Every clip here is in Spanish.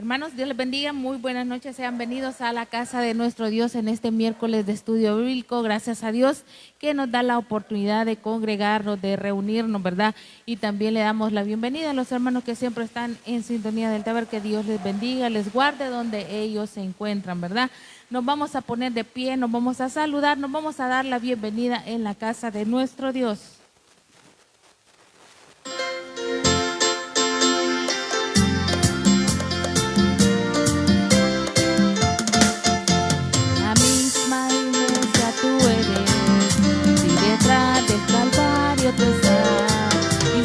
Hermanos, Dios les bendiga, muy buenas noches, sean bienvenidos a la casa de nuestro Dios en este miércoles de estudio bíblico. Gracias a Dios que nos da la oportunidad de congregarnos, de reunirnos, ¿verdad? Y también le damos la bienvenida a los hermanos que siempre están en sintonía del Taber, que Dios les bendiga, les guarde donde ellos se encuentran, ¿verdad? Nos vamos a poner de pie, nos vamos a saludar, nos vamos a dar la bienvenida en la casa de nuestro Dios. Te y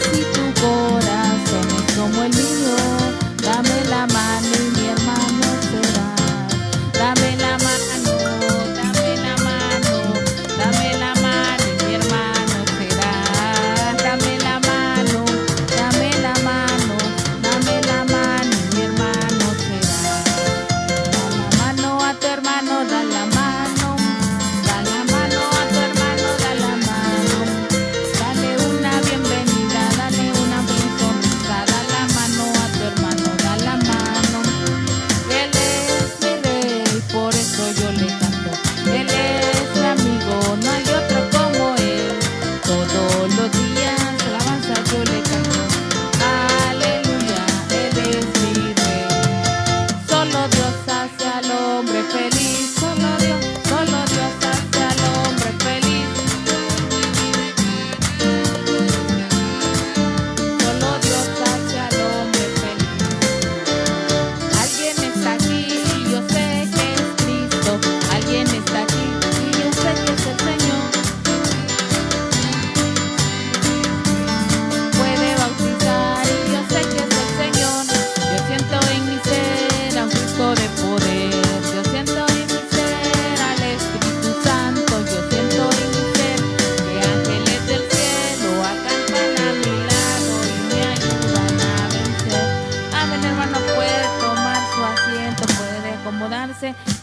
si tu corazón es como el mío, dame la mano y mi hermano será. Dame la mano, dame la mano, dame la mano y mi hermano será. Dame la mano, dame la mano, dame la mano y mi hermano será. Da la mano a tu hermano, da la mano, da la mano a tu hermano, da la mano.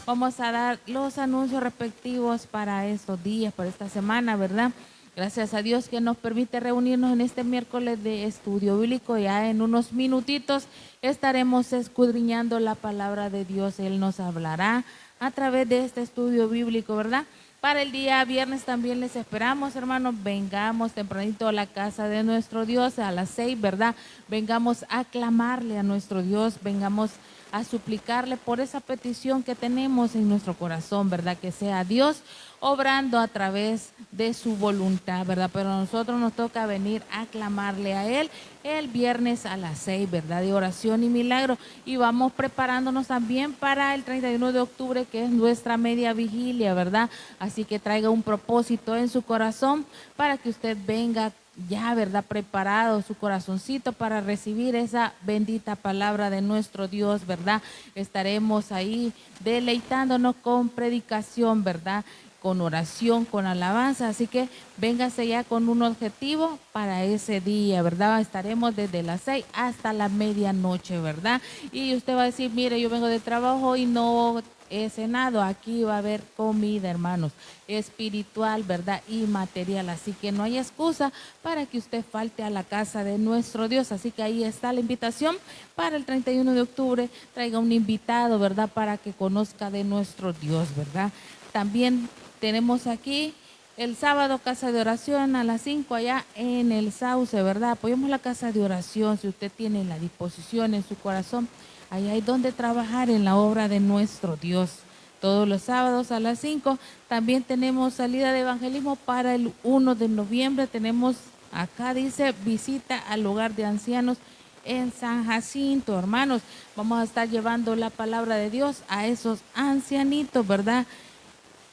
Vamos a dar los anuncios respectivos para estos días, para esta semana, ¿verdad? Gracias a Dios que nos permite reunirnos en este miércoles de estudio bíblico. Ya en unos minutitos estaremos escudriñando la palabra de Dios. Él nos hablará a través de este estudio bíblico, ¿verdad? Para el día viernes también les esperamos, hermanos, vengamos tempranito a la casa de nuestro Dios a las 6, ¿verdad? Vengamos a clamarle a nuestro Dios, vengamos a suplicarle por esa petición que tenemos en nuestro corazón, ¿verdad? Que sea Dios obrando a través de su voluntad, ¿verdad? Pero a nosotros nos toca venir a clamarle a Él el viernes a las 6, ¿verdad? De oración y milagro. Y vamos preparándonos también para el 31 de octubre, que es nuestra media vigilia, ¿verdad? Así que traiga un propósito en su corazón para que usted venga ya, ¿verdad? Preparado su corazoncito para recibir esa bendita palabra de nuestro Dios, ¿verdad? Estaremos ahí deleitándonos con predicación, ¿verdad? Con oración, con alabanza, así que véngase ya con un objetivo para ese día, ¿verdad? Estaremos desde las 6 hasta la medianoche, ¿verdad? Y usted va a decir, mire, yo vengo de trabajo y no he cenado. Aquí va a haber comida, hermanos, espiritual, ¿verdad? Y material, así que no hay excusa para que usted falte a la casa de nuestro Dios. Así que ahí está la invitación para el 31 de octubre, traiga un invitado, ¿verdad? Para que conozca de nuestro Dios, ¿verdad? También tenemos aquí el sábado casa de oración a las 5 allá en el Sauce, ¿verdad? Apoyemos la casa de oración si usted tiene la disposición en su corazón. Ahí hay donde trabajar en la obra de nuestro Dios. Todos los sábados a las 5. También tenemos salida de evangelismo para el 1 de noviembre. Tenemos, acá dice, visita al hogar de ancianos en San Jacinto, hermanos. Vamos a estar llevando la palabra de Dios a esos ancianitos, ¿verdad?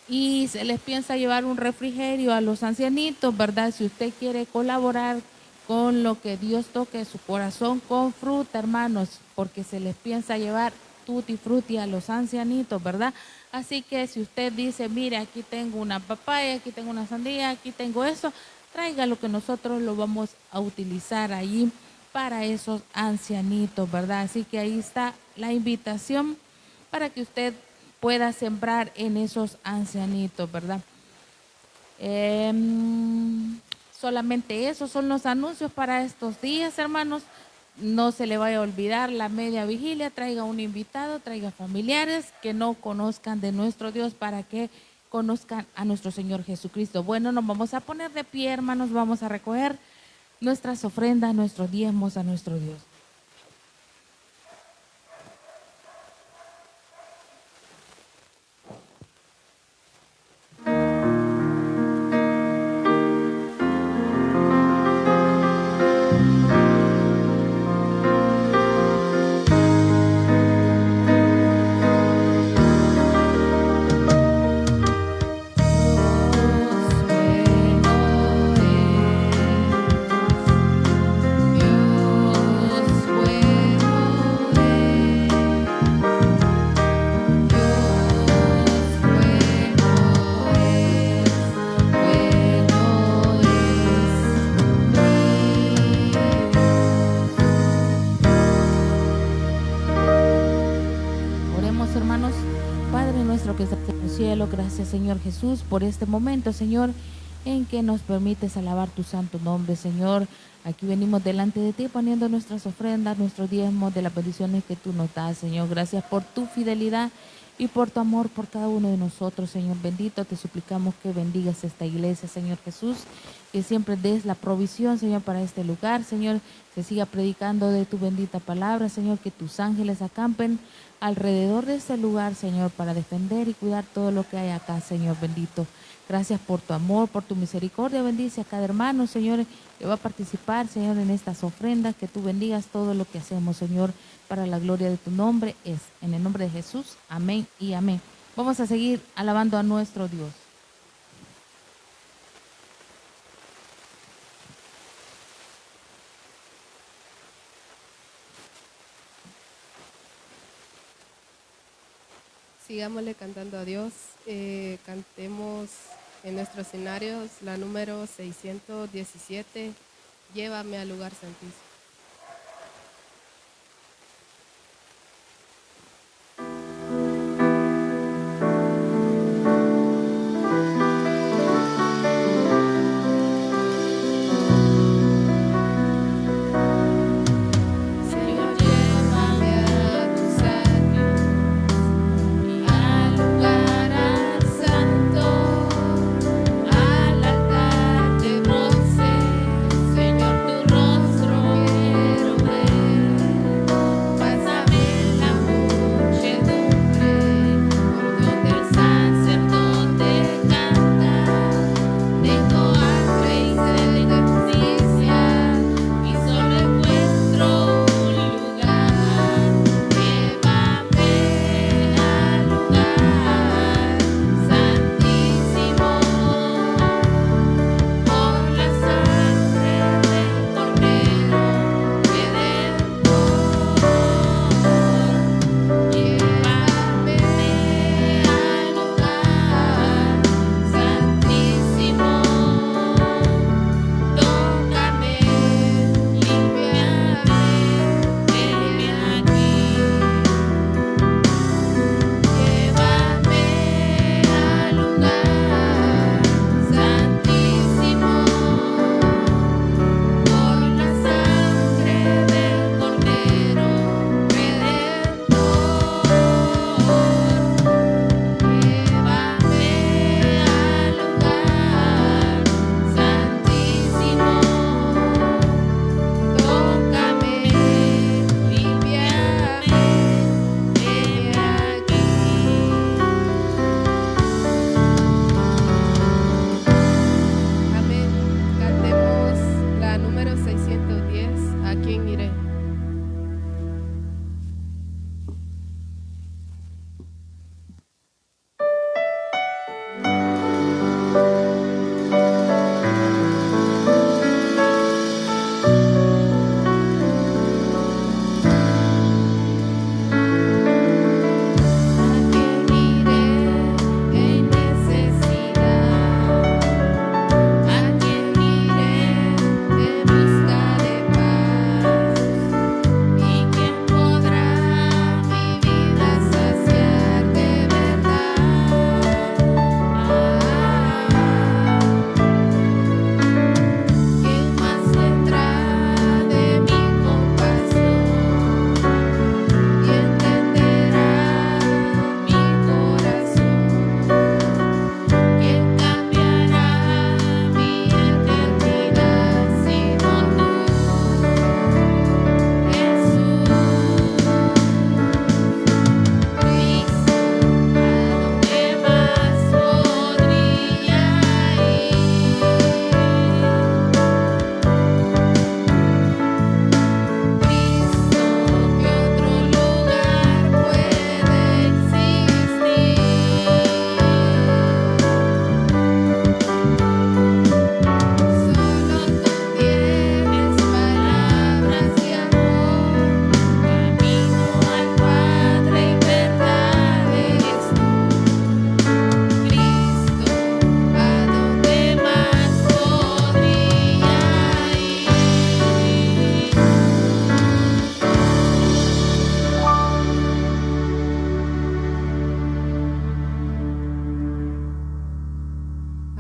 Y se les piensa llevar un refrigerio a los ancianitos, ¿verdad? Si usted quiere colaborar con lo que Dios toque su corazón con fruta, hermanos, porque se les piensa llevar tutti frutti a los ancianitos, ¿verdad? Así que si usted dice, mire, aquí tengo una papaya, aquí tengo una sandía, aquí tengo eso, traiga lo que nosotros lo vamos a utilizar ahí para esos ancianitos, ¿verdad? Así que ahí está la invitación para que usted pueda sembrar en esos ancianitos, ¿verdad? Solamente esos son los anuncios para estos días, hermanos. no se le vaya a olvidar la media vigilia, traiga un invitado, traiga familiares que no conozcan de nuestro Dios para que conozcan a nuestro Señor Jesucristo. Bueno, nos vamos a poner de pie, hermanos, vamos a recoger nuestras ofrendas, nuestros diezmos a nuestro Dios. Gracias, Señor Jesús, por este momento, Señor, en que nos permites alabar tu santo nombre, Señor. Aquí venimos delante de ti poniendo nuestras ofrendas, nuestros diezmos de las bendiciones que tú nos das, Señor. Gracias por tu fidelidad y por tu amor por cada uno de nosotros, Señor bendito. Te suplicamos que bendigas esta iglesia, Señor Jesús, que siempre des la provisión, Señor, para este lugar, Señor. Se siga predicando de tu bendita palabra, Señor, que tus ángeles acampen alrededor de este lugar, Señor, para defender y cuidar todo lo que hay acá, Señor bendito. Gracias por tu amor, por tu misericordia. Bendice a cada hermano, Señor, que va a participar, Señor, en estas ofrendas. Que tú bendigas todo lo que hacemos, Señor, para la gloria de tu nombre. Es en el nombre de Jesús. Amén y amén. Vamos a seguir alabando a nuestro Dios. Sigámosle cantando a Dios. Cantemos en nuestros escenarios la número 617, Llévame al lugar santísimo. Señor, tu rostro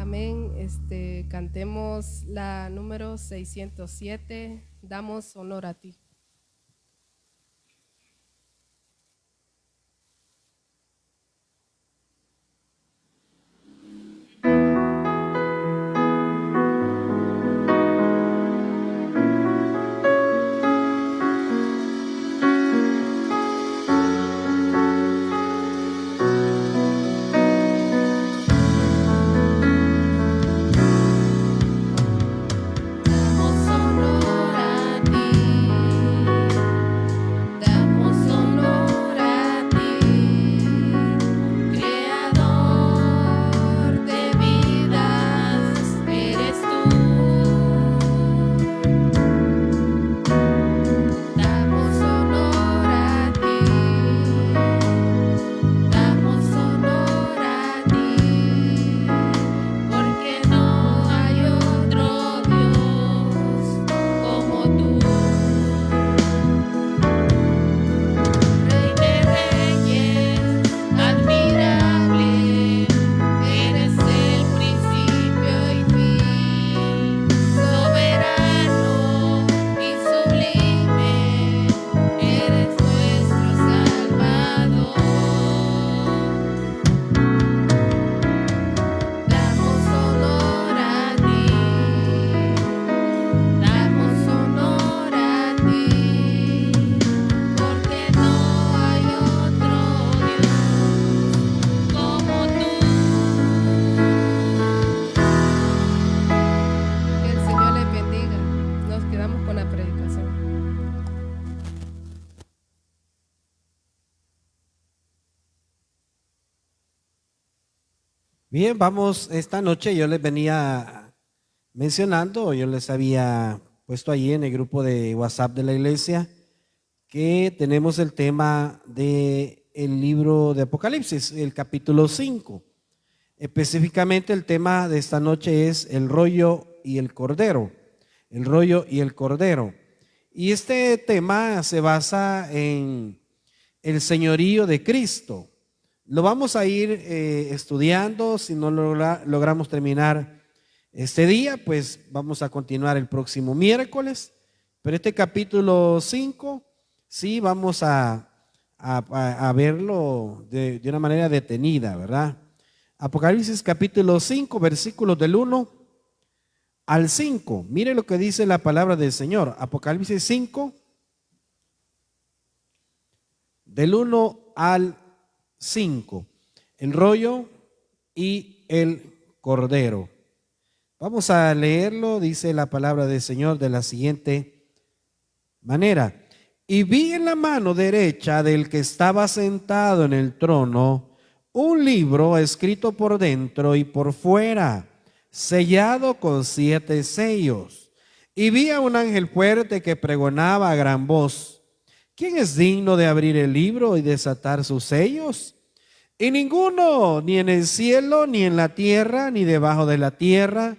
Amén. Cantemos la número 607, damos honor a ti. Bien, vamos, esta noche yo les venía mencionando, yo les había puesto ahí en el grupo de WhatsApp de la iglesia que tenemos el tema del libro de Apocalipsis, el capítulo 5. Específicamente el tema de esta noche es el rollo y el cordero, el rollo y el cordero. Y este tema se basa en el señorío de Cristo. Lo vamos a ir estudiando. Si no logramos terminar este día, pues vamos a continuar el próximo miércoles. Pero este capítulo 5, sí vamos a verlo de una manera detenida, ¿verdad? Apocalipsis capítulo 5, versículos del 1 al 5. Mire lo que dice la palabra del Señor. Apocalipsis 5, del 1 al 5, el rollo y el cordero. Vamos a leerlo. Dice la palabra del Señor de la siguiente manera: y vi en la mano derecha del que estaba sentado en el trono un libro escrito por dentro y por fuera, sellado con 7 sellos. Y vi a un ángel fuerte que pregonaba a gran voz: ¿quién es digno de abrir el libro y desatar sus sellos? Y ninguno, ni en el cielo, ni en la tierra, ni debajo de la tierra,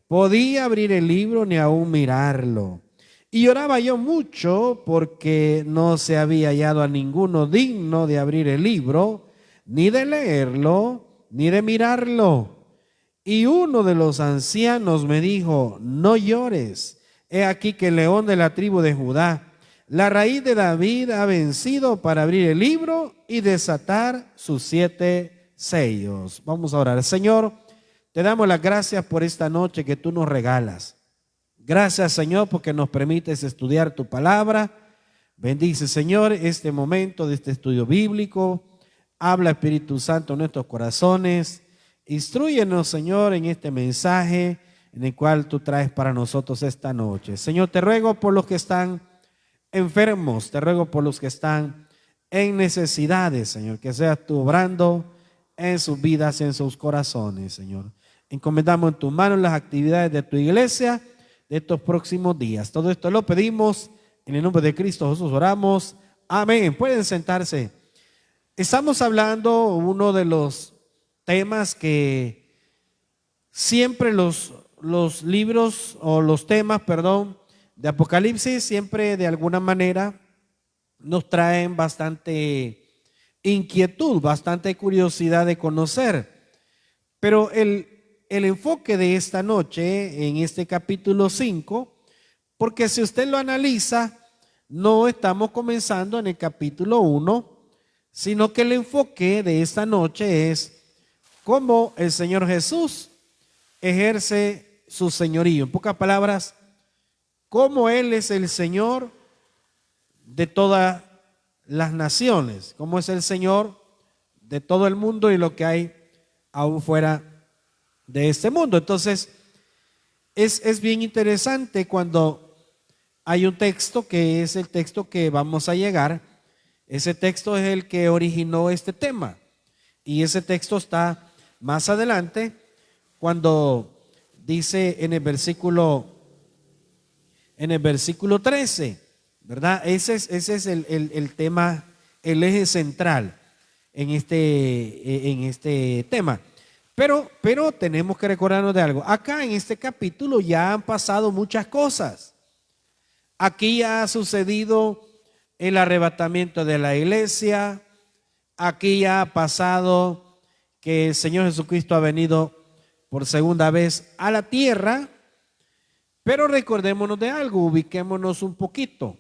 podía abrir el libro ni aún mirarlo. Y lloraba yo mucho porque no se había hallado a ninguno digno de abrir el libro, ni de leerlo, ni de mirarlo. Y uno de los ancianos me dijo: no llores, he aquí que el león de la tribu de Judá, la raíz de David, ha vencido para abrir el libro y desatar sus 7 sellos. Vamos a orar. Señor, te damos las gracias por esta noche que tú nos regalas. Gracias, Señor, porque nos permites estudiar tu palabra. Bendice, Señor, este momento de este estudio bíblico. Habla, Espíritu Santo, en nuestros corazones. Instrúyenos, Señor, en este mensaje en el cual tú traes para nosotros esta noche. Señor, te ruego por los que están enfermos, te ruego por los que están en necesidades, Señor, que seas tú obrando en sus vidas, en sus corazones, Señor. Encomendamos en tus manos las actividades de tu iglesia de estos próximos días. Todo esto lo pedimos en el nombre de Cristo Jesús, oramos. Amén. Pueden sentarse. Estamos hablando uno de los temas que siempre los libros o los temas, de Apocalipsis siempre de alguna manera nos traen bastante inquietud, bastante curiosidad de conocer. Pero el el enfoque de esta noche en este capítulo 5, porque si usted lo analiza, no estamos comenzando en el capítulo 1, sino que el enfoque de esta noche es cómo el Señor Jesús ejerce su señorío. En pocas palabras, cómo Él es el Señor de todas las naciones, cómo es el Señor de todo el mundo y lo que hay aún fuera de este mundo. Entonces, es bien interesante cuando hay un texto que es el texto que vamos a llegar. Ese texto es el que originó este tema. Y ese texto está más adelante cuando dice en el versículo 13, ¿verdad? Ese es el tema, el eje central en este tema. Pero tenemos que recordarnos de algo. Acá en este capítulo ya han pasado muchas cosas. Aquí ya ha sucedido el arrebatamiento de la iglesia. Aquí ya ha pasado que el Señor Jesucristo ha venido por segunda vez a la tierra. Pero recordémonos de algo, ubiquémonos un poquito.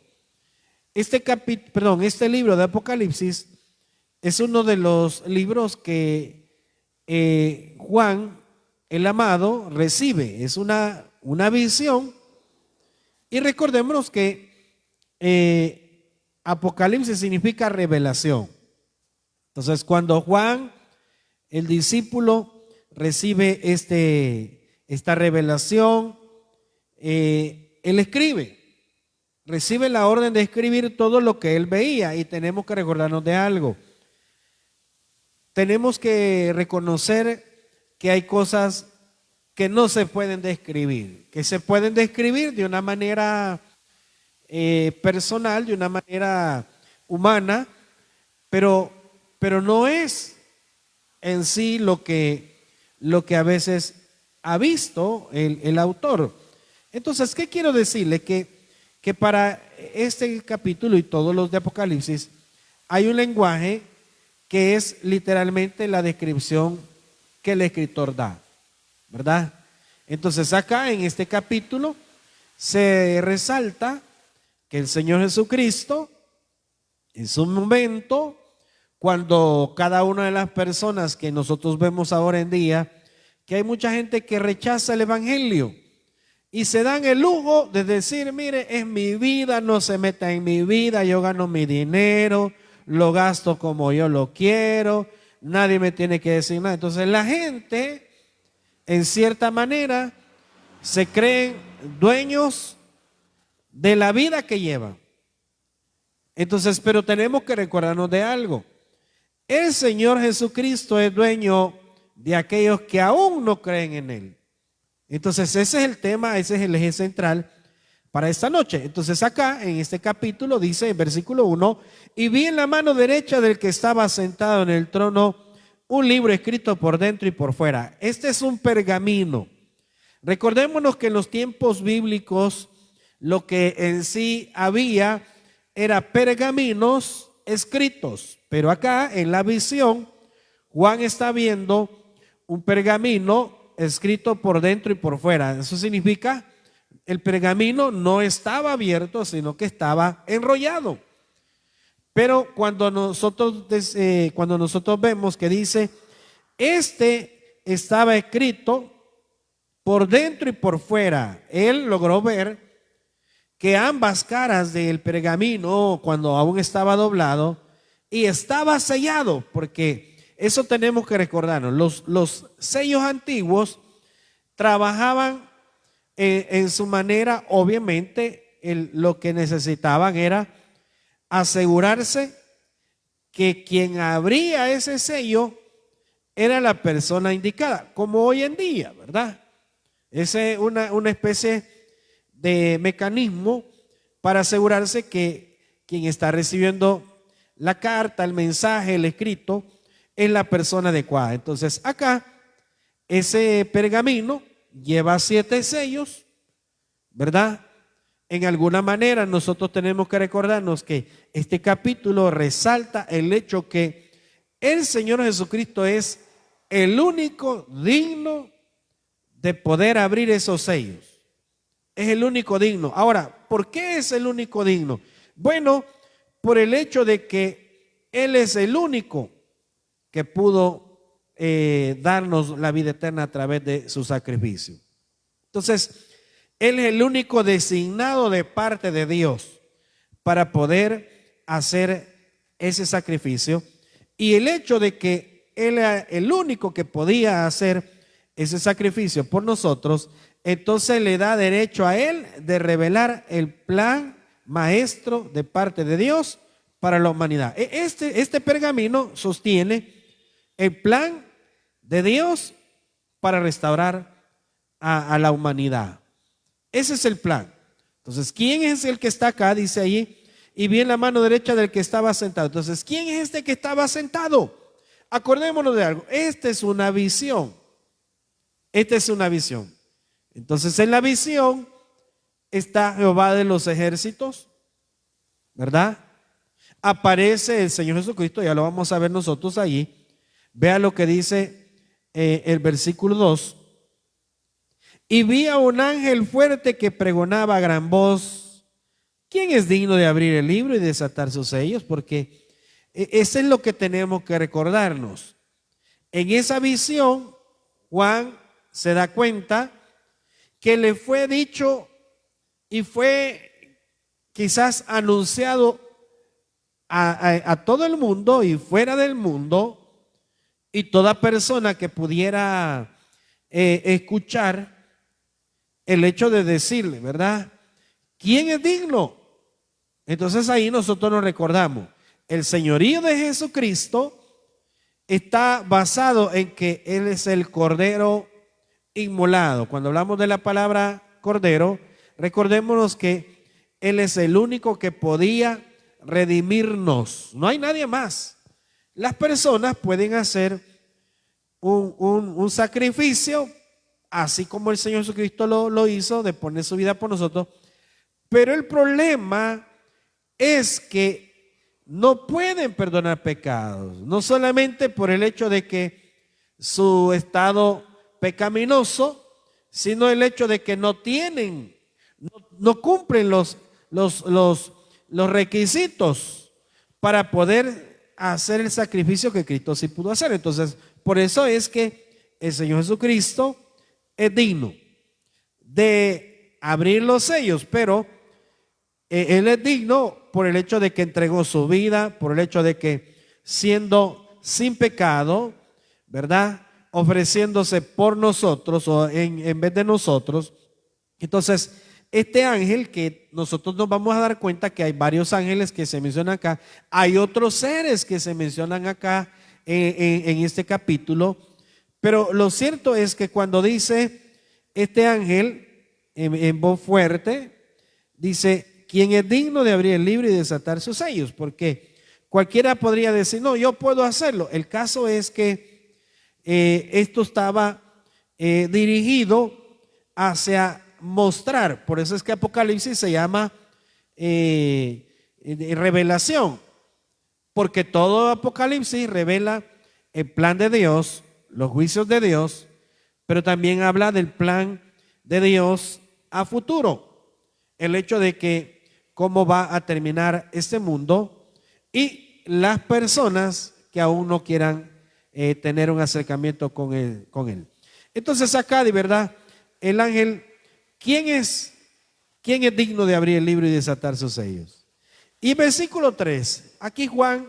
Este libro de Apocalipsis es uno de los libros que Juan, el amado, recibe. Es una visión. Y recordémonos que Apocalipsis significa revelación. Entonces, cuando Juan, el discípulo, recibe esta revelación, él recibe la orden de escribir todo lo que él veía. Y tenemos que recordarnos de algo. Tenemos que reconocer que hay cosas que no se pueden describir, que se pueden describir de una manera personal, de una manera humana, pero no es en sí lo que a veces ha visto el autor. Entonces, ¿qué quiero decirle? Que para este capítulo y todos los de Apocalipsis hay un lenguaje que es literalmente la descripción que el escritor da, ¿verdad? Entonces acá en este capítulo se resalta que el Señor Jesucristo, en su momento, cuando cada una de las personas que nosotros vemos ahora en día, que hay mucha gente que rechaza el evangelio y se dan el lujo de decir, mire, es mi vida, no se meta en mi vida, yo gano mi dinero, lo gasto como yo lo quiero, nadie me tiene que decir nada. Entonces la gente, en cierta manera, se creen dueños de la vida que llevan. Entonces, pero tenemos que recordarnos de algo. El Señor Jesucristo es dueño de aquellos que aún no creen en Él. Entonces ese es el tema, ese es el eje central para esta noche. Entonces acá en este capítulo dice en versículo 1, y vi en la mano derecha del que estaba sentado en el trono un libro escrito por dentro y por fuera. Este es un pergamino. Recordémonos que en los tiempos bíblicos lo que en sí había era pergaminos escritos, pero acá en la visión Juan está viendo un pergamino escrito por dentro y por fuera. Eso significa el pergamino no estaba abierto, sino que estaba enrollado. Pero cuando nosotros vemos que dice, estaba escrito por dentro y por fuera, él logró ver que ambas caras del pergamino, cuando aún estaba doblado, y estaba sellado, porque eso tenemos que recordarnos. Los sellos antiguos trabajaban en su manera, obviamente, lo que necesitaban era asegurarse que quien abría ese sello era la persona indicada, como hoy en día, ¿verdad? Esa es una especie de mecanismo para asegurarse que quien está recibiendo la carta, el mensaje, el escrito, es la persona adecuada. Entonces acá ese pergamino lleva 7 sellos, ¿verdad? En alguna manera nosotros tenemos que recordarnos que este capítulo resalta el hecho que el Señor Jesucristo es el único digno de poder abrir esos sellos. Es el único digno. Ahora, ¿por qué es el único digno? Bueno, por el hecho de que Él es el único que pudo darnos la vida eterna a través de su sacrificio. Entonces, Él es el único designado de parte de Dios para poder hacer ese sacrificio. Y el hecho de que Él era el único que podía hacer ese sacrificio por nosotros, entonces le da derecho a Él de revelar el plan maestro de parte de Dios para la humanidad. Este pergamino sostiene el plan de Dios para restaurar a la humanidad. Ese es el plan. Entonces, ¿quién es el que está acá? Dice allí, y vi en la mano derecha del que estaba sentado. Entonces, ¿quién es este que estaba sentado? Acordémonos de algo. Esta es una visión. Esta es una visión. Entonces, en la visión está Jehová de los ejércitos, ¿verdad? Aparece el Señor Jesucristo, ya lo vamos a ver nosotros allí. Vea lo que dice el versículo 2. Y vi a un ángel fuerte que pregonaba a gran voz: ¿quién es digno de abrir el libro y desatar sus sellos? Porque eso es lo que tenemos que recordarnos. En esa visión, Juan se da cuenta que le fue dicho y fue quizás anunciado a todo el mundo y fuera del mundo, y toda persona que pudiera escuchar el hecho de decirle, ¿verdad? ¿Quién es digno? Entonces ahí nosotros nos recordamos, el señorío de Jesucristo está basado en que Él es el Cordero inmolado. Cuando hablamos de la palabra Cordero, recordémonos que Él es el único que podía redimirnos. No hay nadie más. Las personas pueden hacer un sacrificio, así como el Señor Jesucristo lo hizo, de poner su vida por nosotros. Pero el problema es que no pueden perdonar pecados, no solamente por el hecho de que su estado pecaminoso, sino el hecho de que no tienen, no cumplen los requisitos para poder hacer el sacrificio que Cristo sí pudo hacer. Entonces, por eso es que el Señor Jesucristo es digno de abrir los sellos, pero Él es digno por el hecho de que entregó su vida, por el hecho de que siendo sin pecado, ¿verdad?, ofreciéndose por nosotros o en vez de nosotros. Entonces, este ángel, que nosotros nos vamos a dar cuenta que hay varios ángeles que se mencionan acá, hay otros seres que se mencionan acá en este capítulo, pero lo cierto es que cuando dice este ángel en voz fuerte, dice: ¿quién es digno de abrir el libro y desatar sus sellos? Porque cualquiera podría decir: no, yo puedo hacerlo. El caso es que esto estaba dirigido hacia mostrar, por eso es que Apocalipsis se llama revelación, porque todo Apocalipsis revela el plan de Dios, los juicios de Dios, pero también habla del plan de Dios a futuro, el hecho de que cómo va a terminar este mundo y las personas que aún no quieran tener un acercamiento con él. Entonces acá, de verdad, el ángel, ¿quién es digno de abrir el libro y desatar sus sellos? Y versículo 3, aquí Juan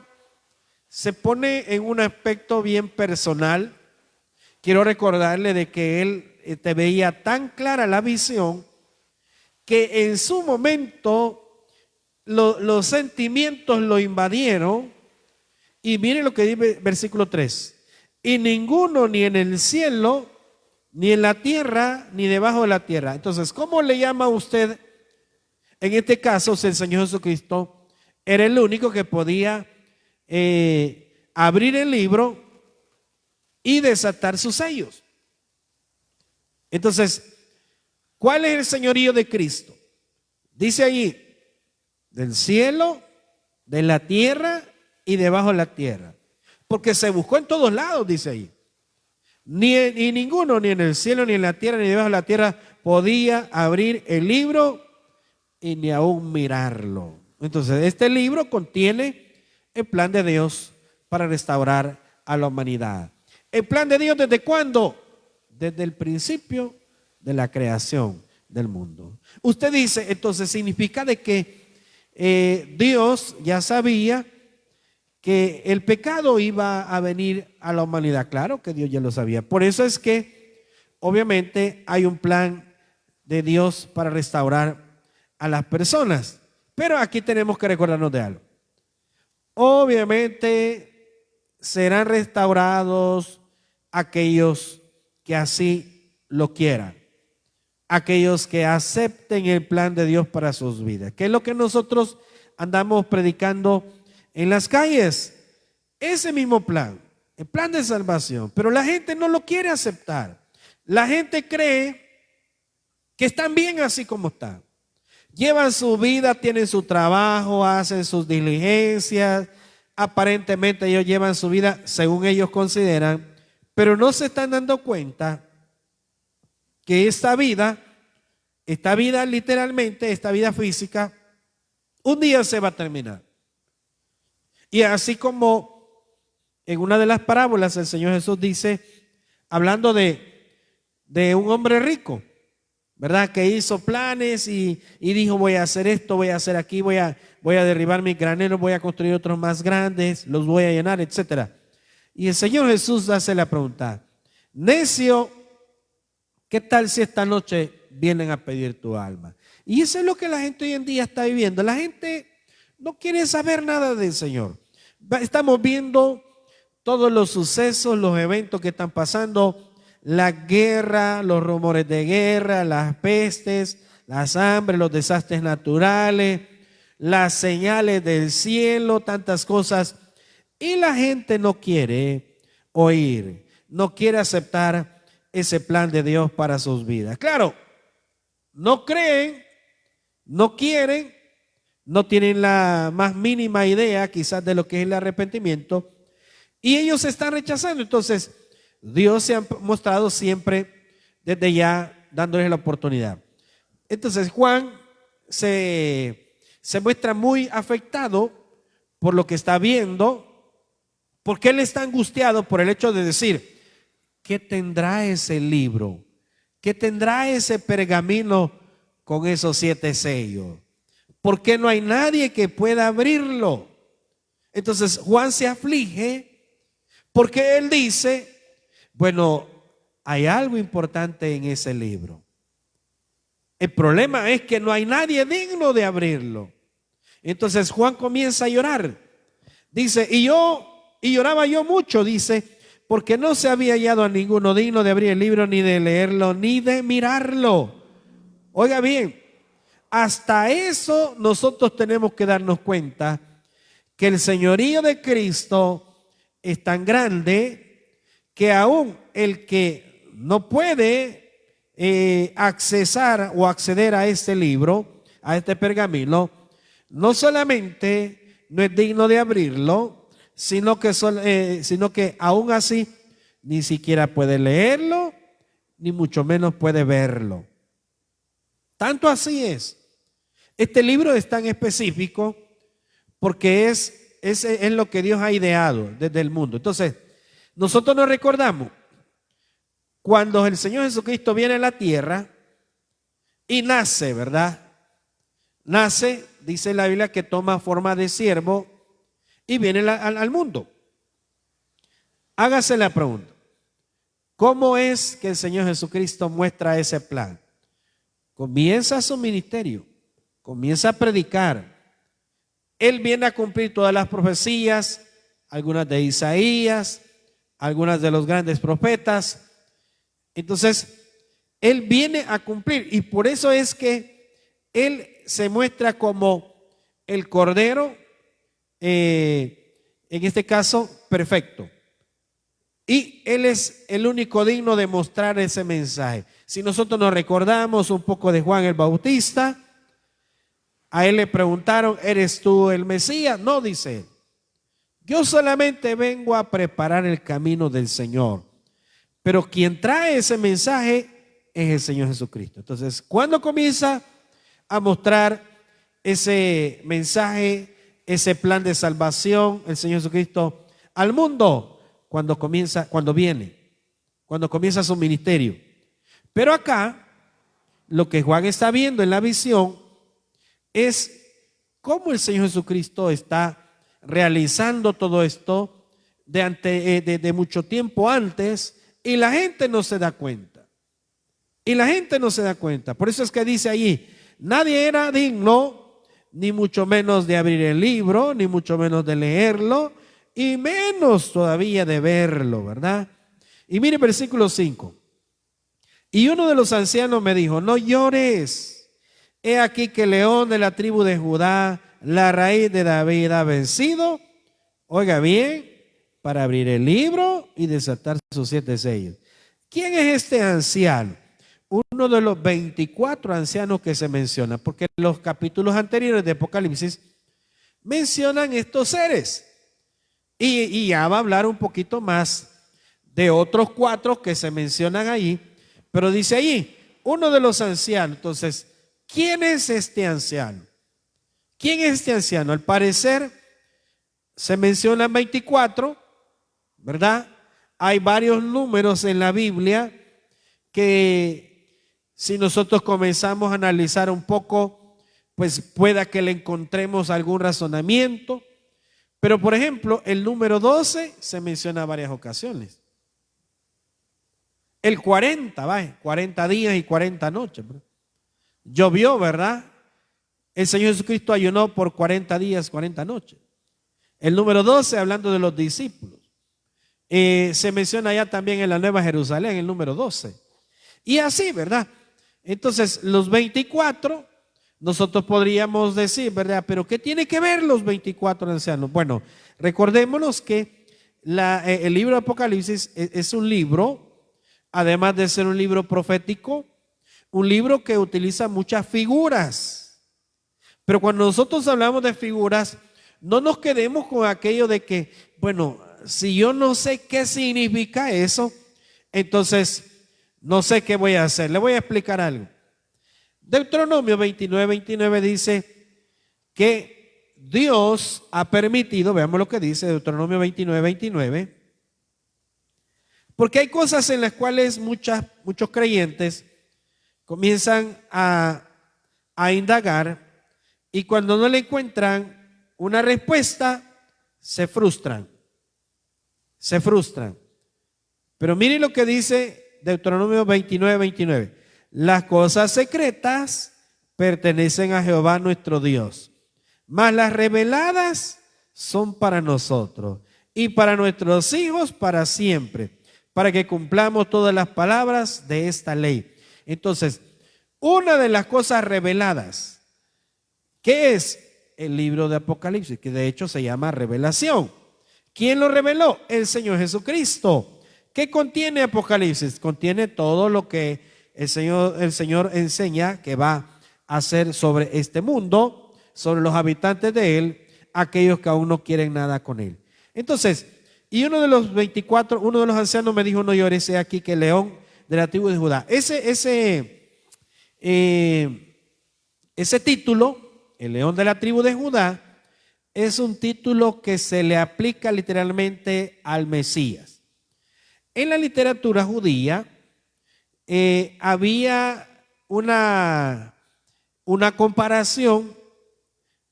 se pone en un aspecto bien personal. Quiero recordarle de que él te veía tan clara la visión que en su momento los sentimientos lo invadieron. Y miren lo que dice versículo 3: y ninguno, ni en el cielo, ni en la tierra, ni debajo de la tierra. Entonces, ¿cómo le llama usted? En este caso, si el Señor Jesucristo era el único que podía abrir el libro y desatar sus sellos. Entonces, ¿cuál es el señorío de Cristo? Dice allí: del cielo, de la tierra y debajo de la tierra. Porque se buscó en todos lados, dice ahí. y ninguno, ni en el cielo, ni en la tierra, ni debajo de la tierra, podía abrir el libro y ni aún mirarlo. Entonces, este libro contiene el plan de Dios para restaurar a la humanidad. ¿El plan de Dios desde cuándo? Desde el principio de la creación del mundo. Usted dice, entonces significa de que Dios ya sabía que el pecado iba a venir a la humanidad. Claro que Dios ya lo sabía. Por eso es que obviamente hay un plan de Dios para restaurar a las personas. Pero aquí tenemos que recordarnos de algo. Obviamente serán restaurados aquellos que así lo quieran, aquellos que acepten el plan de Dios para sus vidas, que es lo que nosotros andamos predicando en las calles. Ese mismo plan, el plan de salvación, pero la gente no lo quiere aceptar. La gente cree que están bien así como están. Llevan su vida, tienen su trabajo, hacen sus diligencias, aparentemente ellos llevan su vida según ellos consideran, pero no se están dando cuenta que esta vida literalmente, esta vida física, un día se va a terminar. Y así como en una de las parábolas el Señor Jesús dice, hablando de un hombre rico, ¿verdad? Que hizo planes y dijo, voy a hacer esto, voy a hacer aquí, voy a derribar mis graneros, voy a construir otros más grandes, los voy a llenar, etcétera. Y el Señor Jesús hace la pregunta, necio, ¿qué tal si esta noche vienen a pedir tu alma? Y eso es lo que la gente hoy en día está viviendo. La gente no quiere saber nada del Señor. Estamos viendo todos los sucesos, los eventos que están pasando, la guerra, los rumores de guerra, las pestes, las hambres, los desastres naturales, las señales del cielo, tantas cosas. Y la gente no quiere oír, no quiere aceptar ese plan de Dios para sus vidas. Claro, no creen, no quieren, no tienen la más mínima idea quizás de lo que es el arrepentimiento y ellos se están rechazando. Entonces, Dios se ha mostrado siempre desde ya dándoles la oportunidad. Entonces, Juan se muestra muy afectado por lo que está viendo, porque él está angustiado por el hecho de decir, ¿qué tendrá ese libro? ¿Qué tendrá ese pergamino con esos 7 sellos? ¿Por qué no hay nadie que pueda abrirlo? Entonces Juan se aflige porque él dice, bueno, hay algo importante en ese libro. El problema es que no hay nadie digno de abrirlo. Entonces Juan comienza a llorar. Dice, y lloraba yo mucho, dice, porque no se había hallado a ninguno digno de abrir el libro, ni de leerlo, ni de mirarlo. Oiga bien, hasta eso nosotros tenemos que darnos cuenta que el señorío de Cristo es tan grande que aún el que no puede accesar o acceder a este libro, a este pergamino, no solamente no es digno de abrirlo, sino que aún así ni siquiera puede leerlo, ni mucho menos puede verlo. Tanto así es. Este libro es tan específico porque es lo que Dios ha ideado desde el mundo. Entonces, nosotros nos recordamos cuando el Señor Jesucristo viene a la tierra y nace, ¿verdad? Nace, dice la Biblia, que toma forma de siervo y viene al mundo. Hágase la pregunta, ¿cómo es que el Señor Jesucristo muestra ese plan? Comienza su ministerio, comienza a predicar. Él viene a cumplir todas las profecías, algunas de Isaías, algunas de los grandes profetas. Entonces, Él viene a cumplir y por eso es que Él se muestra como el Cordero, en este caso, perfecto. Y Él es el único digno de mostrar ese mensaje. Si nosotros nos recordamos un poco de Juan el Bautista, a él le preguntaron, ¿eres tú el Mesías? No, dice él. Yo solamente vengo a preparar el camino del Señor. pero quien trae ese mensaje es el Señor Jesucristo. Entonces, ¿cuándo comienza a mostrar ese mensaje, ese plan de salvación, el Señor Jesucristo al mundo? Cuando comienza su ministerio. Pero acá, lo que Juan está viendo en la visión es cómo el Señor Jesucristo está realizando todo esto de mucho tiempo antes, y la gente no se da cuenta. Por eso es que dice allí, nadie era digno, ni mucho menos de abrir el libro, ni mucho menos de leerlo, y menos todavía de verlo, ¿verdad? Y mire versículo 5. Y uno de los ancianos me dijo, no llores, he aquí que el león de la tribu de Judá, la raíz de David, ha vencido, oiga bien, para abrir el libro y desatar sus 7 sellos. ¿Quién es este anciano? Uno de los 24 ancianos que se menciona, porque los capítulos anteriores de Apocalipsis mencionan estos seres. Y ya va a hablar un poquito más de otros 4 que se mencionan ahí, pero dice ahí, uno de los ancianos. Entonces, ¿quién es este anciano? ¿Quién es este anciano? Al parecer se mencionan 24, ¿verdad? Hay varios números en la Biblia que si nosotros comenzamos a analizar un poco, pues pueda que le encontremos algún razonamiento. Pero por ejemplo, el número 12 se menciona varias ocasiones. El 40, 40 días y 40 noches. Llovió, ¿verdad? El Señor Jesucristo ayunó por 40 días, 40 noches. El número 12, hablando de los discípulos. Se menciona ya también en la Nueva Jerusalén, el número 12. Y así, ¿verdad? Entonces, los 24, nosotros podríamos decir, ¿verdad? Pero ¿qué tiene que ver los 24 ancianos? Bueno, recordémonos que el libro de Apocalipsis es un libro, además de ser un libro profético, un libro que utiliza muchas figuras. Pero cuando nosotros hablamos de figuras, no nos quedemos con aquello de que, bueno, si yo no sé qué significa eso, entonces no sé qué voy a hacer. Le voy a explicar algo. Deuteronomio 29 dice que Dios ha permitido, veamos lo que dice Deuteronomio 29, porque hay cosas en las cuales muchos creyentes comienzan a indagar, y cuando no le encuentran una respuesta, se frustran. Pero miren lo que dice Deuteronomio 29. Las cosas secretas pertenecen a Jehová nuestro Dios, mas las reveladas son para nosotros y para nuestros hijos para siempre, para que cumplamos todas las palabras de esta ley. Entonces, una de las cosas reveladas, ¿qué es? El libro de Apocalipsis, que de hecho se llama revelación. ¿Quién lo reveló? El Señor Jesucristo. ¿Qué contiene Apocalipsis? Contiene todo lo que el Señor enseña que va a hacer sobre este mundo, sobre los habitantes de él, aquellos que aún no quieren nada con él. Entonces, y uno de los 24, uno de los ancianos me dijo, no llores, he aquí que el león de la tribu de Judá. Ese título, el león de la tribu de Judá, es un título que se le aplica literalmente al Mesías. En la literatura judía había una comparación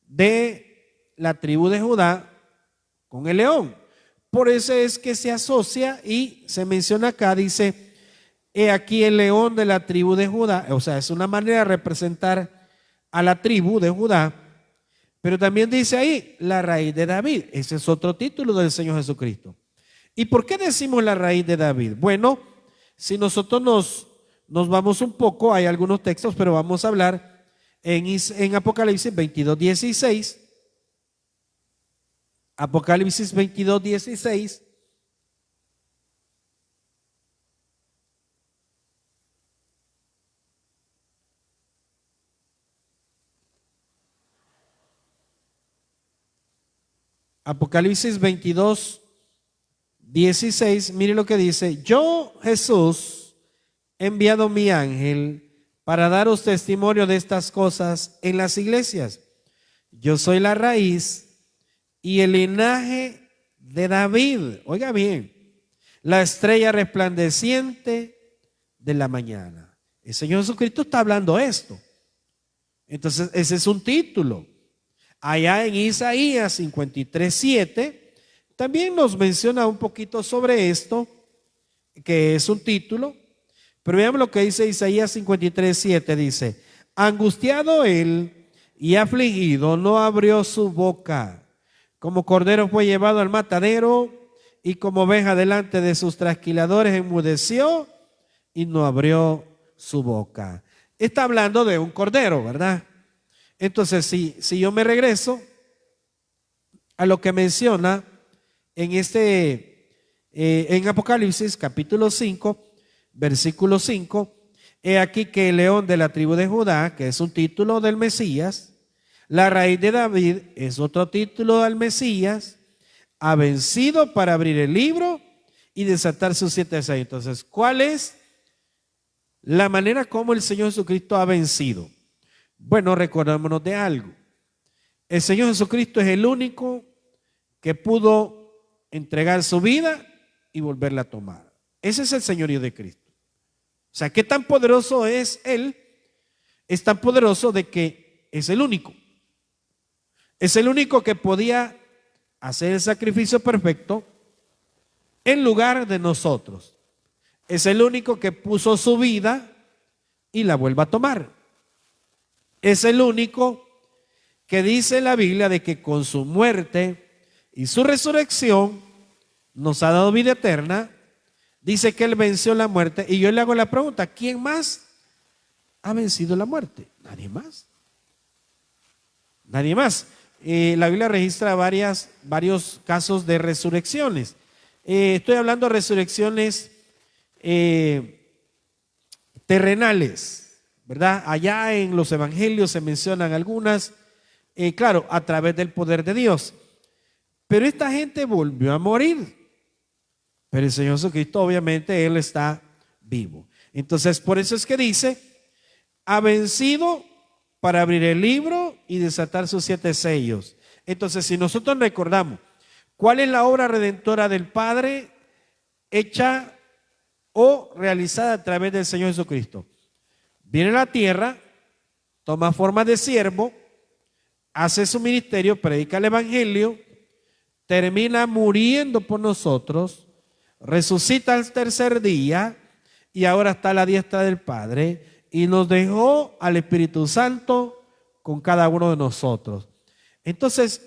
de la tribu de Judá con el león. Por eso es que se asocia y se menciona acá, dice, he aquí el león de la tribu de Judá. O sea, es una manera de representar a la tribu de Judá. Pero también dice ahí, la raíz de David. Ese es otro título del Señor Jesucristo. ¿Y por qué decimos la raíz de David? Bueno, si nosotros nos vamos un poco, hay algunos textos, pero vamos a hablar en Apocalipsis 22:16. Apocalipsis 22:16. Apocalipsis 22, 16, mire lo que dice: yo, Jesús, he enviado mi ángel para daros testimonio de estas cosas en las iglesias. Yo soy la raíz y el linaje de David. Oiga bien, la estrella resplandeciente de la mañana. El Señor Jesucristo está hablando esto. Entonces, ese es un título. Allá en Isaías 53:7 también nos menciona un poquito sobre esto, que es un título. Pero veamos lo que dice Isaías 53:7. Dice: angustiado él y afligido, no abrió su boca. Como cordero fue llevado al matadero, y como oveja delante de sus trasquiladores enmudeció y no abrió su boca. Está hablando de un cordero, ¿verdad? Entonces, si yo me regreso a lo que menciona en Apocalipsis capítulo 5, versículo 5, he aquí que el león de la tribu de Judá, que es un título del Mesías, la raíz de David es otro título del Mesías, ha vencido para abrir el libro y desatar sus 7 sellos. Entonces, ¿cuál es la manera como el Señor Jesucristo ha vencido? Bueno, recordémonos de algo. El Señor Jesucristo es el único que pudo entregar su vida y volverla a tomar. Ese es el señorío de Cristo. O sea, ¿qué tan poderoso es Él? Es tan poderoso de que es el único. Es el único que podía hacer el sacrificio perfecto en lugar de nosotros. Es el único que puso su vida y la vuelve a tomar. Es el único que dice en la Biblia de que con su muerte y su resurrección nos ha dado vida eterna. Dice que Él venció la muerte. Y yo le hago la pregunta: ¿quién más ha vencido la muerte? Nadie más. Nadie más. La Biblia registra varios casos de resurrecciones. Estoy hablando de resurrecciones terrenales, ¿verdad? Allá en los evangelios se mencionan algunas, claro, a través del poder de Dios. Pero esta gente volvió a morir. Pero el Señor Jesucristo, obviamente, Él está vivo. Entonces, por eso es que dice: ha vencido para abrir el libro y desatar sus 7 sellos. Entonces, si nosotros recordamos cuál es la obra redentora del Padre hecha o realizada a través del Señor Jesucristo: viene a la tierra, toma forma de siervo, hace su ministerio, predica el evangelio, termina muriendo por nosotros, resucita al tercer día y ahora está a la diestra del Padre y nos dejó al Espíritu Santo con cada uno de nosotros. Entonces,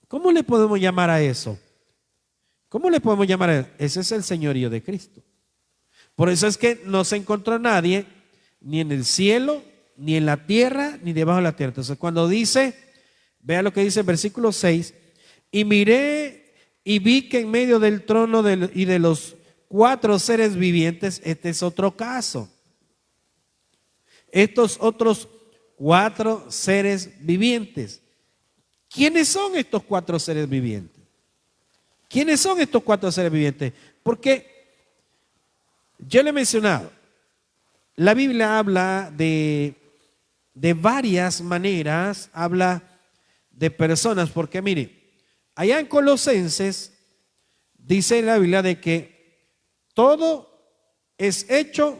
¿cómo le podemos llamar a eso? ¿Cómo le podemos llamar a eso? Ese es el señorío de Cristo. Por eso es que no se encontró nadie ni en el cielo, ni en la tierra, ni debajo de la tierra. Entonces, cuando dice, vea lo que dice el versículo 6: y miré y vi que en medio del trono y de los 4 seres vivientes, este es otro caso. Estos otros 4 seres vivientes. ¿Quiénes son estos 4 seres vivientes? ¿Quiénes son estos 4 seres vivientes? Porque yo le he mencionado, la Biblia habla de varias maneras, habla de personas, porque mire, allá en Colosenses dice la Biblia de que todo es hecho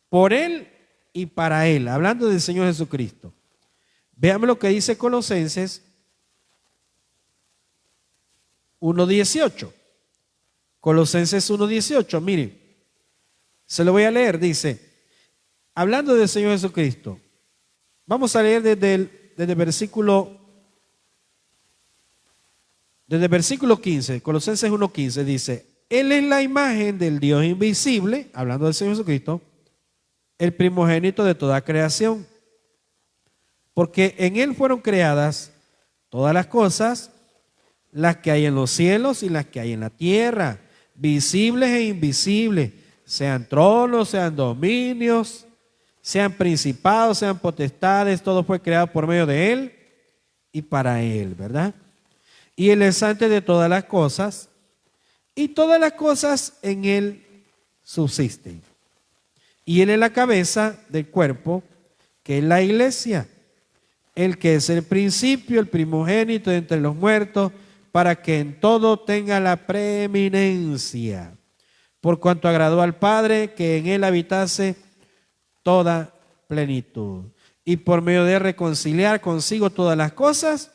por Él y para Él, hablando del Señor Jesucristo. Veamos lo que dice Colosenses 1:18. Colosenses 1:18, mire, se lo voy a leer, dice, hablando del Señor Jesucristo. Vamos a leer desde el versículo 15, Colosenses 1:15, dice: Él es la imagen del Dios invisible, hablando del Señor Jesucristo, el primogénito de toda creación, porque en Él fueron creadas todas las cosas, las que hay en los cielos y las que hay en la tierra, visibles e invisibles, sean tronos, sean dominios, sean principados, sean potestades, todo fue creado por medio de Él y para Él, ¿verdad? Y Él es antes de todas las cosas, y todas las cosas en él subsisten. Y él es la cabeza del cuerpo, que es la iglesia, el que es el principio, el primogénito de entre los muertos, para que en todo tenga la preeminencia, por cuanto agradó al Padre que en él habitase toda plenitud, y por medio de reconciliar consigo todas las cosas,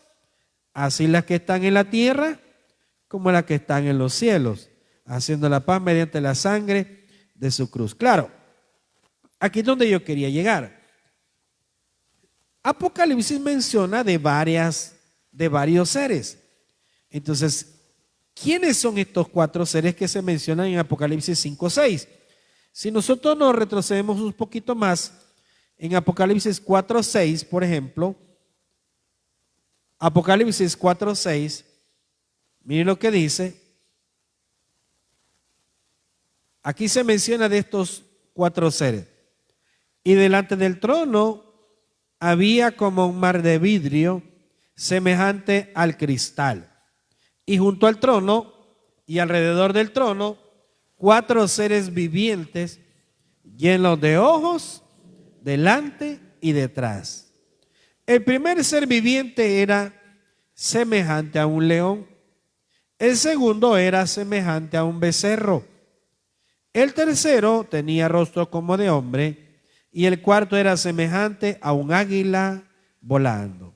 así las que están en la tierra como las que están en los cielos, haciendo la paz mediante la sangre de su cruz. Claro, aquí es donde yo quería llegar. Apocalipsis menciona de varios seres. Entonces, ¿quiénes son estos 4 seres que se mencionan en Apocalipsis 5:6? Si nosotros nos retrocedemos un poquito más, en Apocalipsis 4:6, por ejemplo, Apocalipsis 4:6, miren lo que dice. Aquí se menciona de estos 4 seres. Y delante del trono había como un mar de vidrio semejante al cristal. Y junto al trono y alrededor del trono, 4 seres vivientes llenos de ojos delante y detrás. El primer ser viviente era semejante a un león. El segundo era semejante a un becerro. El tercero tenía rostro como de hombre. Y el cuarto era semejante a un águila volando.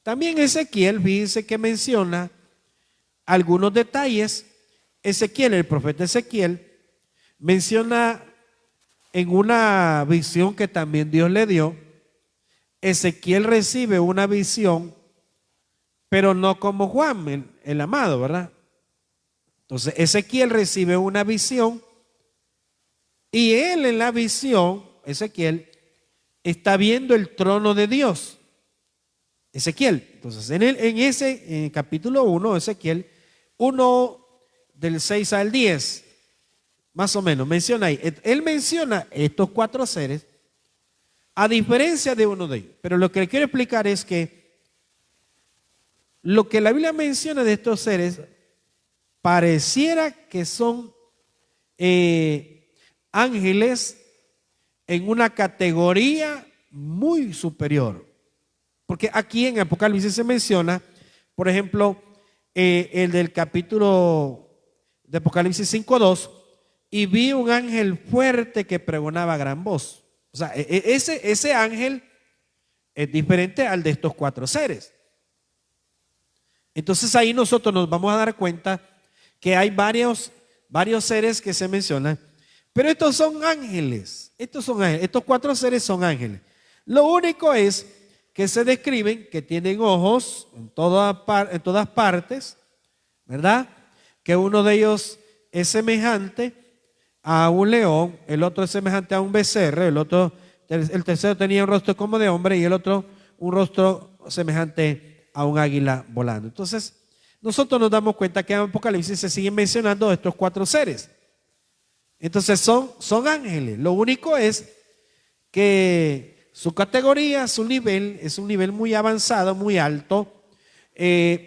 También Ezequiel, fíjense que menciona algunos detalles. Ezequiel, el profeta Ezequiel, menciona en una visión que también Dios le dio. Ezequiel recibe una visión, pero no como Juan, el amado, ¿verdad? Entonces Ezequiel recibe una visión y él en la visión, Ezequiel, está viendo el trono de Dios. Ezequiel, entonces en el capítulo 1, Ezequiel 1 del 6 al 10, más o menos, menciona ahí. Él menciona estos 4 seres a diferencia de uno de ellos. Pero lo que le quiero explicar es que lo que la Biblia menciona de estos seres pareciera que son ángeles en una categoría muy superior. Porque aquí en Apocalipsis se menciona, por ejemplo, el del capítulo de Apocalipsis 5:2, y vi un ángel fuerte que pregonaba a gran voz. O sea, ese ángel es diferente al de estos 4 seres. Entonces ahí nosotros nos vamos a dar cuenta que hay varios seres que se mencionan, pero estos son ángeles. Estos 4 seres son ángeles. Lo único es que se describen que tienen ojos en todas partes, ¿verdad? Que uno de ellos es semejante a un león, el otro es semejante a un becerro, el tercero tenía un rostro como de hombre y el otro un rostro semejante a un águila volando. Entonces, nosotros nos damos cuenta que en Apocalipsis se siguen mencionando estos 4 seres. Entonces son ángeles. Lo único es que su categoría, su nivel, es un nivel muy avanzado, muy alto,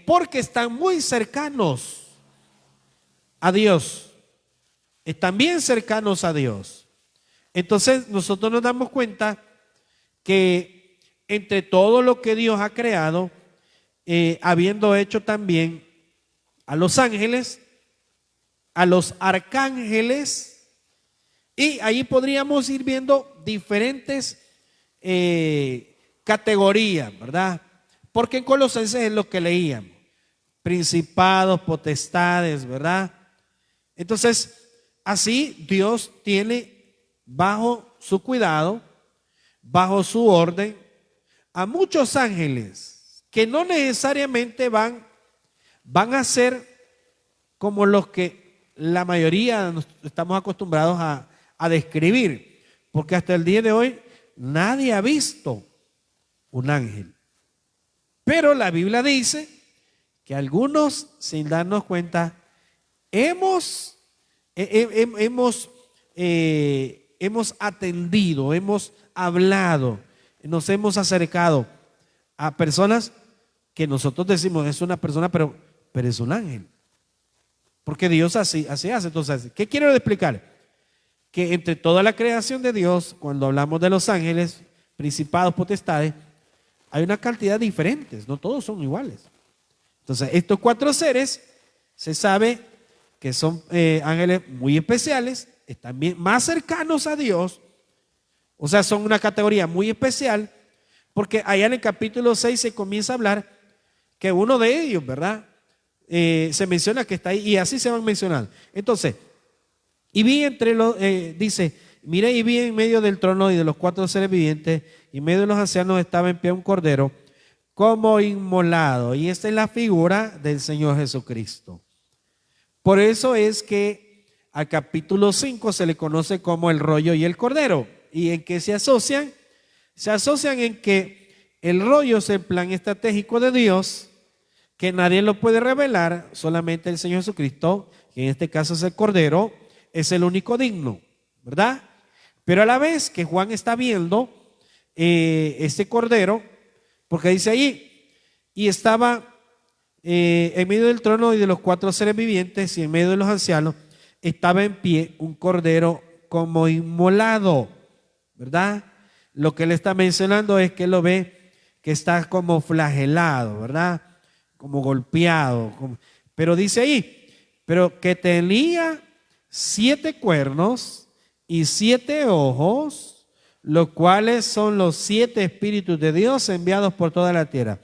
porque están muy cercanos a Dios. Están bien cercanos a Dios. Entonces nosotros nos damos cuenta que entre todo lo que Dios ha creado, habiendo hecho también a los ángeles, a los arcángeles, y ahí podríamos ir viendo diferentes categorías, ¿verdad? Porque en Colosenses es lo que leíamos: principados, potestades, ¿verdad? Entonces, así Dios tiene bajo su cuidado, bajo su orden, a muchos ángeles que no necesariamente van a ser como los que la mayoría estamos acostumbrados a describir, porque hasta el día de hoy nadie ha visto un ángel. Pero la Biblia dice que algunos, sin darnos cuenta, hemos atendido, hemos hablado, nos hemos acercado a personas que nosotros decimos es una persona, pero es un ángel. porque Dios así hace. Entonces, ¿qué quiero explicar? Que entre toda la creación de Dios, cuando hablamos de los ángeles, principados, potestades, hay una cantidad de diferentes, no todos son iguales. Entonces, estos 4 seres se sabe que son ángeles muy especiales, están más cercanos a Dios, o sea, son una categoría muy especial, porque allá en el capítulo 6 se comienza a hablar que uno de ellos, ¿verdad? Se menciona que está ahí y así se van mencionando. Entonces, y vi entre los, dice, miré y vi en medio del trono y de los 4 seres vivientes, y en medio de los ancianos estaba en pie un cordero como inmolado. Y esta es la figura del Señor Jesucristo. Por eso es que al capítulo 5 se le conoce como el rollo y el cordero. ¿Y en qué se asocian? Se asocian en que el rollo es el plan estratégico de Dios, que nadie lo puede revelar, solamente el Señor Jesucristo, que en este caso es el cordero, es el único digno, ¿verdad? Pero a la vez que Juan está viendo este cordero, porque dice ahí, y estaba en medio del trono y de los 4 seres vivientes y en medio de los ancianos, estaba en pie un cordero como inmolado, ¿verdad? Lo que él está mencionando es que él lo ve que está como flagelado, ¿verdad? Como golpeado, pero dice ahí, pero que tenía 7 cuernos y 7 ojos, los cuales son los 7 espíritus de Dios enviados por toda la tierra.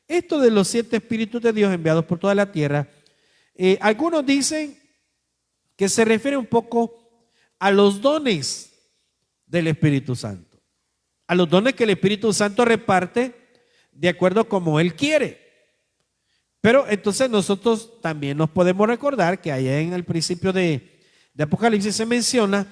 Esto de los 7 espíritus de Dios enviados por toda la tierra, algunos dicen que se refiere un poco a los dones del Espíritu Santo, a los dones que el Espíritu Santo reparte de acuerdo como Él quiere. Pero entonces nosotros también nos podemos recordar que allá en el principio de Apocalipsis se menciona,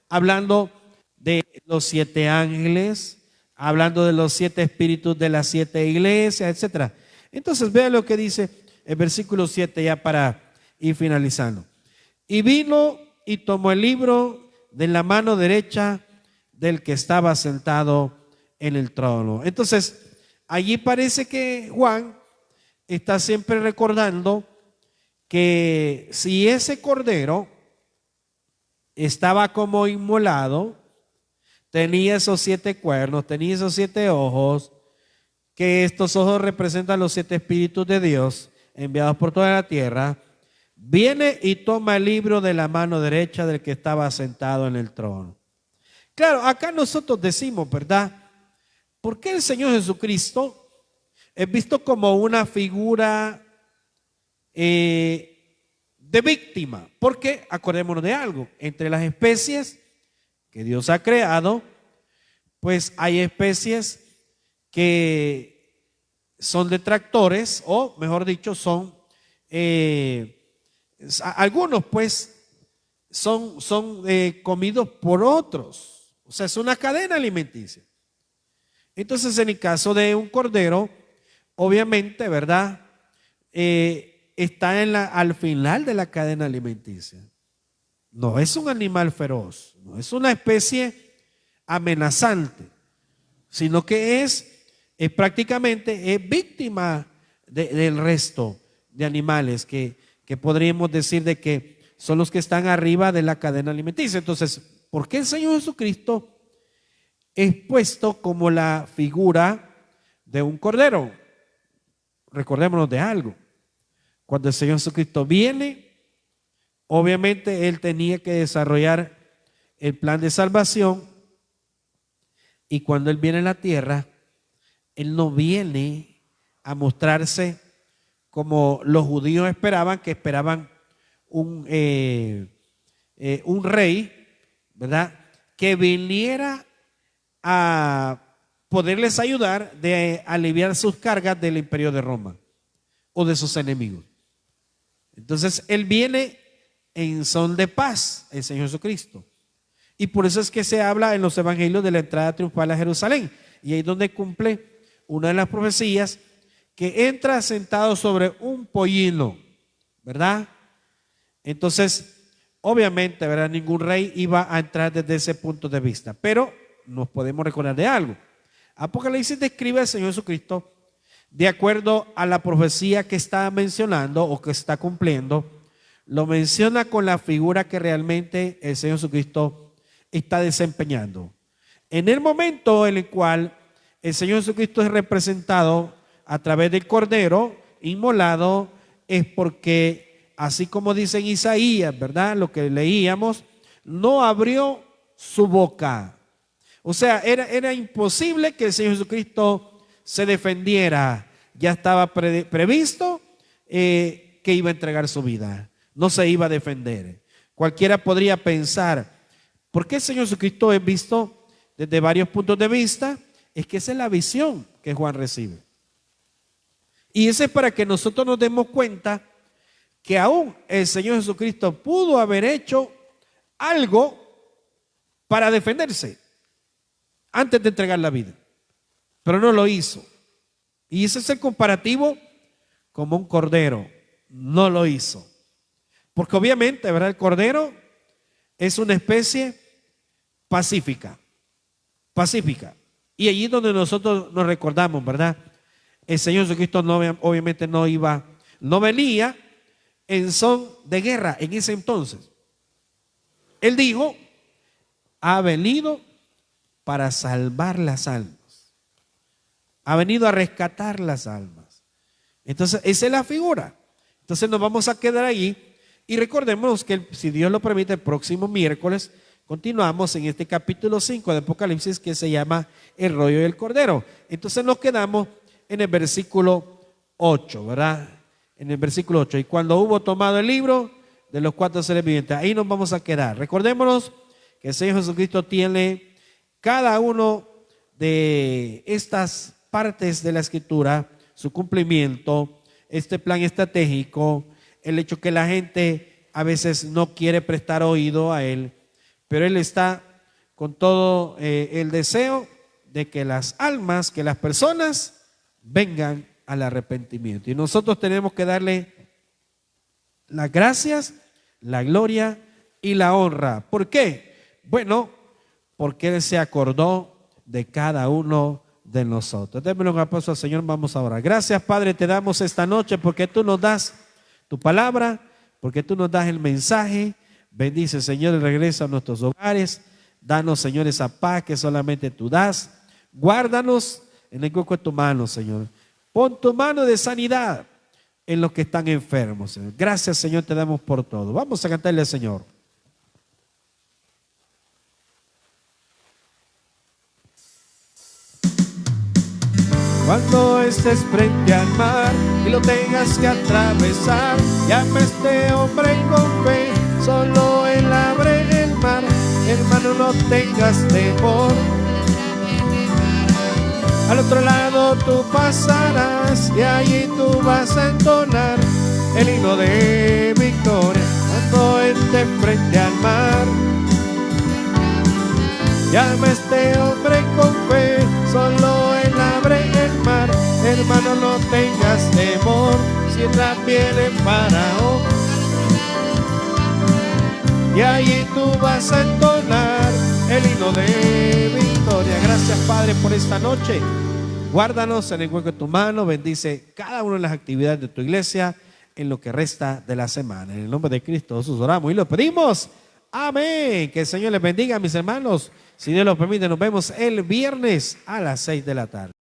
hablando de los 7 ángeles, hablando de los 7 espíritus de las 7 iglesias, etc. Entonces vean lo que dice el versículo 7 ya para ir finalizando. Y vino y tomó el libro de la mano derecha del que estaba sentado en el trono. Entonces, allí parece que Juan está siempre recordando que si ese cordero estaba como inmolado, tenía esos 7 cuernos, tenía esos 7 ojos, que estos ojos representan los 7 espíritus de Dios enviados por toda la tierra, viene y toma el libro de la mano derecha del que estaba sentado en el trono. Claro, acá nosotros decimos, ¿verdad? ¿Por qué el Señor Jesucristo es visto como una figura de víctima? Porque acordémonos de algo, entre las especies que Dios ha creado, pues hay especies que son detractores, o mejor dicho, son algunos pues son comidos por otros. O sea, es una cadena alimenticia. Entonces, en el caso de un cordero, obviamente, ¿verdad? Está al final de la cadena alimenticia. No es un animal feroz, no es una especie amenazante, sino que es prácticamente víctima del resto de animales que podríamos decir de que son los que están arriba de la cadena alimenticia. Entonces, ¿por qué el Señor Jesucristo es puesto como la figura de un cordero? Recordémonos de algo. Cuando el Señor Jesucristo viene, obviamente Él tenía que desarrollar el plan de salvación, y cuando Él viene a la tierra, Él no viene a mostrarse como los judíos esperaban, que esperaban un rey, ¿verdad? Que viniera a poderles ayudar de aliviar sus cargas del imperio de Roma o de sus enemigos. Entonces Él viene en son de paz, el Señor Jesucristo. Y por eso es que se habla en los evangelios de la entrada triunfal a Jerusalén. Y ahí es donde cumple una de las profecías, que entra sentado sobre un pollino, ¿verdad? Entonces, obviamente, ¿verdad? Ningún rey iba a entrar desde ese punto de vista. Pero nos podemos recordar de algo. Apocalipsis describe al Señor Jesucristo de acuerdo a la profecía que está mencionando o que está cumpliendo, lo menciona con la figura que realmente el Señor Jesucristo está desempeñando. En el momento en el cual el Señor Jesucristo es representado a través del Cordero inmolado, es porque, así como dice en Isaías, ¿verdad? Lo que leíamos, no abrió su boca. O sea, era imposible que el Señor Jesucristo se defendiera. Ya estaba previsto que iba a entregar su vida. No se iba a defender. Cualquiera podría pensar, ¿por qué el Señor Jesucristo es visto desde varios puntos de vista? Es que esa es la visión que Juan recibe. Y eso es para que nosotros nos demos cuenta que aún el Señor Jesucristo pudo haber hecho algo para defenderse antes de entregar la vida, pero no lo hizo. Y ese es el comparativo como un cordero. No lo hizo. Porque obviamente, ¿verdad? El cordero es una especie pacífica. Y allí donde nosotros nos recordamos, ¿verdad? El Señor Jesucristo obviamente no venía en son de guerra en ese entonces. Él dijo, ha venido para salvar las almas. Ha venido a rescatar las almas. Entonces, esa es la figura. Entonces nos vamos a quedar allí y recordemos que si Dios lo permite, el próximo miércoles continuamos en este capítulo 5 de Apocalipsis que se llama el rollo del Cordero. Entonces nos quedamos en el versículo 8, ¿verdad? En el versículo 8. Y cuando hubo tomado el libro de los 4 seres vivientes, ahí nos vamos a quedar. Recordémonos que el Señor Jesucristo tiene cada uno de estas partes de la Escritura, su cumplimiento, este plan estratégico, el hecho que la gente a veces no quiere prestar oído a Él, pero Él está con todo el deseo de que las almas, que las personas vengan al arrepentimiento. Y nosotros tenemos que darle las gracias, la gloria y la honra. ¿Por qué? Bueno, porque Él se acordó de cada uno de nosotros. Démosle un aplauso al Señor, vamos a orar. Gracias, Padre, te damos esta noche porque tú nos das tu palabra, porque tú nos das el mensaje. Bendice, Señor, y regresa a nuestros hogares. Danos, Señor, esa paz que solamente tú das. Guárdanos en el hueco de tu mano, Señor. Pon tu mano de sanidad en los que están enfermos, Señor. Gracias, Señor, te damos por todo. Vamos a cantarle al Señor. Cuando estés frente al mar y lo tengas que atravesar, llama a este hombre con fe, solo él abre el mar. Hermano, no tengas temor, al otro lado tú pasarás y allí tú vas a entonar el himno de victoria. Cuando estés frente al mar, llama a este hombre con fe, solo él abre el mar. Hermano, no tengas temor, si también en Faraón, y allí tú vas a entonar el himno de victoria. Gracias, Padre, por esta noche. Guárdanos en el hueco de tu mano. Bendice cada una de las actividades de tu iglesia en lo que resta de la semana. En el nombre de Cristo Jesús oramos y lo pedimos. Amén. Que el Señor les bendiga, mis hermanos. Si Dios lo permite, nos vemos el viernes a las 6 de la tarde.